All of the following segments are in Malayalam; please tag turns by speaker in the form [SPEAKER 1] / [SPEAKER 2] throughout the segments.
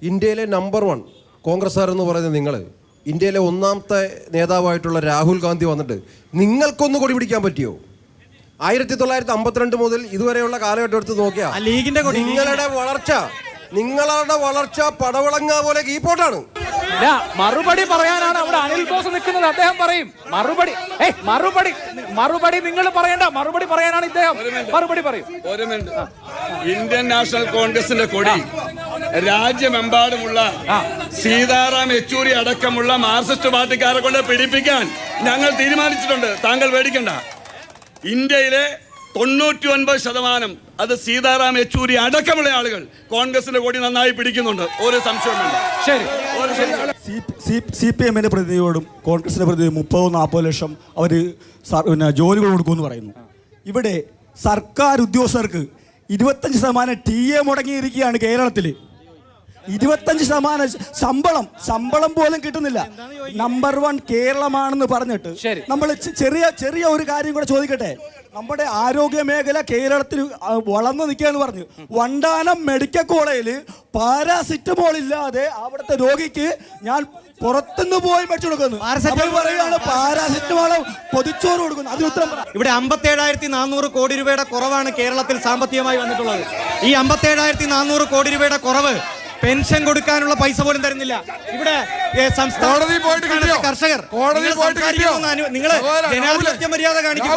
[SPEAKER 1] ഇന്ത്യയിലെ നമ്പർ 1 കോൺഗ്രസ്സുകാർ എന്ന് പറയുന്നത് നിങ്ങൾ, ഇന്ത്യയിലെ ഒന്നാമത്തെ നേതാവായിട്ടുള്ള രാഹുൽ ഗാന്ധി വന്നിട്ട് നിങ്ങൾക്കൊന്ന് കൊടി പിടിക്കാൻ പറ്റിയോ? 1952 മുതൽ ഇതുവരെയുള്ള കാലഘട്ടം എടുത്ത് നോക്കിയാൽ നിങ്ങളുടെ വളർച്ച പടവളങ്ങ പോലെ കീപ്പോട്ടാണ്.
[SPEAKER 2] മറുപടി പറയാനാണ് അവിടെ അനിൽ ബോസ് നിൽക്കുന്നത്. അദ്ദേഹം പറയും മറുപടി നിങ്ങൾ പറയണ്ട, മറുപടി പറയാനാണ് ഇദ്ദേഹം. മറുപടി പറയും.
[SPEAKER 3] ഇന്ത്യൻ നാഷണൽ കോൺഗ്രസിന്റെ കൊടി രാജ്യമെമ്പാടുമുള്ള സീതാറാം യെച്ചൂരി അടക്കമുള്ള മാർക്സിസ്റ്റ് പാർട്ടിക്കാരെ കൊണ്ട് പിടിപ്പിക്കാൻ ഞങ്ങൾ തീരുമാനിച്ചിട്ടുണ്ട്. താങ്കൾ പേടിക്കണ്ട. ഇന്ത്യയിലെ 99% അത് സീതാറാം യെച്ചൂരി അടക്കമുള്ള ആളുകൾ കോൺഗ്രസിന്റെ കൊടി നന്നായി പിടിക്കുന്നുണ്ട്. ഒരു സംശയവുമില്ല.
[SPEAKER 2] ശരി.
[SPEAKER 4] CPM പ്രതിനിധിയോടും കോൺഗ്രസിന്റെ പ്രതിനിധി 30-40 ലക്ഷം അവർ ജോലികൾ കൊടുക്കുമെന്ന് പറയുന്നു. ഇവിടെ സർക്കാർ ഉദ്യോഗസ്ഥർക്ക് 25% TA മുടങ്ങിയിരിക്കുകയാണ് കേരളത്തിൽ. 25% ശമ്പളം പോലും കിട്ടുന്നില്ല. നമ്പർ 1 കേരളമാണെന്ന് പറഞ്ഞിട്ട് നമ്മൾ ചെറിയ ഒരു കാര്യം കൂടെ ചോദിക്കട്ടെ. നമ്മുടെ ആരോഗ്യ മേഖല കേരളത്തിൽ വളർന്നു നിൽക്കുകയെന്ന് പറഞ്ഞു. വണ്ടാനം മെഡിക്കൽ കോളേജിൽ പാരാസിറ്റമോൾ ഇല്ലാതെ അവിടുത്തെ രോഗിക്ക് ഞാൻ പുറത്തുനിന്ന് പോയി മേടിച്ചു കൊടുക്കുന്നു. പാരാസിറ്റമോൾ പൊതിച്ചോറ് കൊടുക്കുന്നു. അതിന് ഉത്തരം
[SPEAKER 5] ഇവിടെ 57,400 കോടി രൂപയുടെ കുറവാണ് കേരളത്തിൽ സാമ്പത്തികമായി വന്നിട്ടുള്ളത്. ഈ 57,400 കോടി രൂപയുടെ കുറവ് പെൻഷൻ കൊടുക്കാനുള്ള പൈസ പോലും തരുന്നില്ല. ഇവിടെ കർഷകർ നിങ്ങൾ ജനാധിപത്യ മര്യാദ കാണിക്കും.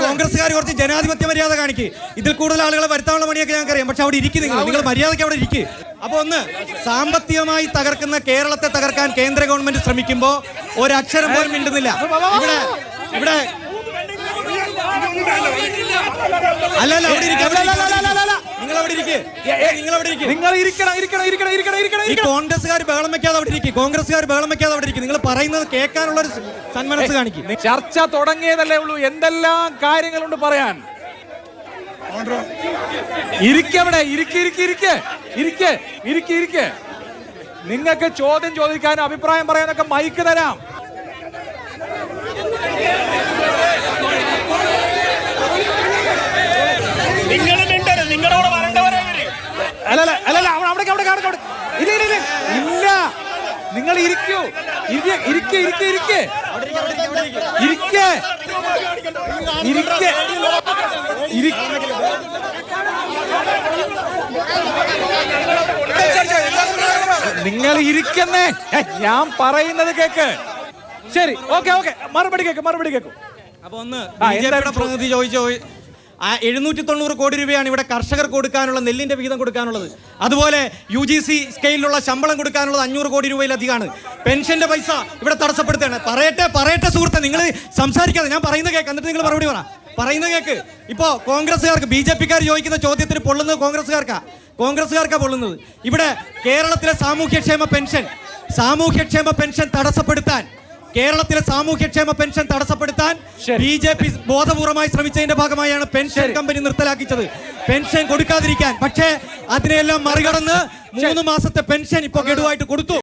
[SPEAKER 5] കോൺഗ്രസ്സുകാർ കുറച്ച് ജനാധിപത്യ മര്യാദ കാണിക്ക്. ഇതിൽ കൂടുതൽ ആളുകളെ വരുത്താനുള്ള പണിയൊക്കെ ഞങ്ങൾക്കറിയാം. പക്ഷെ അവിടെ ഇരിക്കും, നിങ്ങൾ മര്യാദയ്ക്ക് അവിടെ ഇരിക്കും. അപ്പൊ ഒന്ന്, സാമ്പത്തികമായി തകർക്കുന്ന കേരളത്തെ തകർക്കാൻ കേന്ദ്ര ഗവൺമെന്റ് ശ്രമിക്കുമ്പോ ഒരക്ഷരം പോലും മിണ്ടുന്നില്ല. ഇവിടെ അല്ലല്ല അവിടെ ഈ കോൺഗ്രസ്സുകാർ ബഹളം വെക്കാതെ അവിടെ ഇരിക്കും. നിങ്ങൾ പറയുന്നത് കേൾക്കാനുള്ള ഒരു സന്മനസ് കാണിക്കും.
[SPEAKER 2] ചർച്ച തുടങ്ങിയതല്ലേ ഉള്ളൂ. എന്തെല്ലാം കാര്യങ്ങളുണ്ട് പറയാൻ. ഇരിക്കവിടെ ഇരിക്കെ. നിങ്ങൾക്ക് ചോദ്യം ചോദിക്കാനും അഭിപ്രായം പറയാനൊക്കെ മൈക്ക് തരാം. ഇല്ല, നിങ്ങൾ ഇരിക്കൂ. നിങ്ങൾ ഇരിക്കുന്നേ. ഞാൻ പറയുന്നത് കേക്ക്. ശരി, ഓക്കെ. മറുപടി കേൾക്കും.
[SPEAKER 5] അപ്പൊ ഒന്ന് പ്രതിനിധി ചോദിച്ചോ, 790 കോടി രൂപയാണ് ഇവിടെ കർഷകർ കൊടുക്കാനുള്ള നെല്ലിന്റെ വിഹിതം കൊടുക്കാനുള്ളത്. അതുപോലെ UGC സ്കെയിലുള്ള ശമ്പളം കൊടുക്കാനുള്ളത് 500 കോടി രൂപയിലധികമാണ്. പെൻഷന്റെ പൈസ ഇവിടെ തടസ്സപ്പെടുത്തുകയാണ്. പറയട്ടെ സുഹൃത്തെ, നിങ്ങൾ സംസാരിക്കാതെ ഞാൻ പറയുന്ന കേക്ക്, എന്നിട്ട് നിങ്ങൾ മറുപടി പറയുന്ന കേക്ക്. ഇപ്പോ കോൺഗ്രസ്സുകാർക്ക് BJP-ക്കാർ ചോദിക്കുന്ന ചോദ്യത്തിന് പൊള്ളുന്നത് കോൺഗ്രസ്സുകാർക്കാ പൊള്ളുന്നത്. ഇവിടെ കേരളത്തിലെ സാമൂഹ്യക്ഷേമ പെൻഷൻ തടസ്സപ്പെടുത്താൻ BJP ബോധപൂർവമായി ശ്രമിച്ചതിന്റെ ഭാഗമായാണ് പെൻഷൻ കമ്പനി നിർത്തലാക്കിച്ചത്, പെൻഷൻ കൊടുക്കാതിരിക്കാൻ. പക്ഷേ അതിനെല്ലാം മറികടന്ന് 3 മാസത്തെ പെൻഷൻ ഇപ്പൊ ഗഡുവായിട്ട് കൊടുത്തു.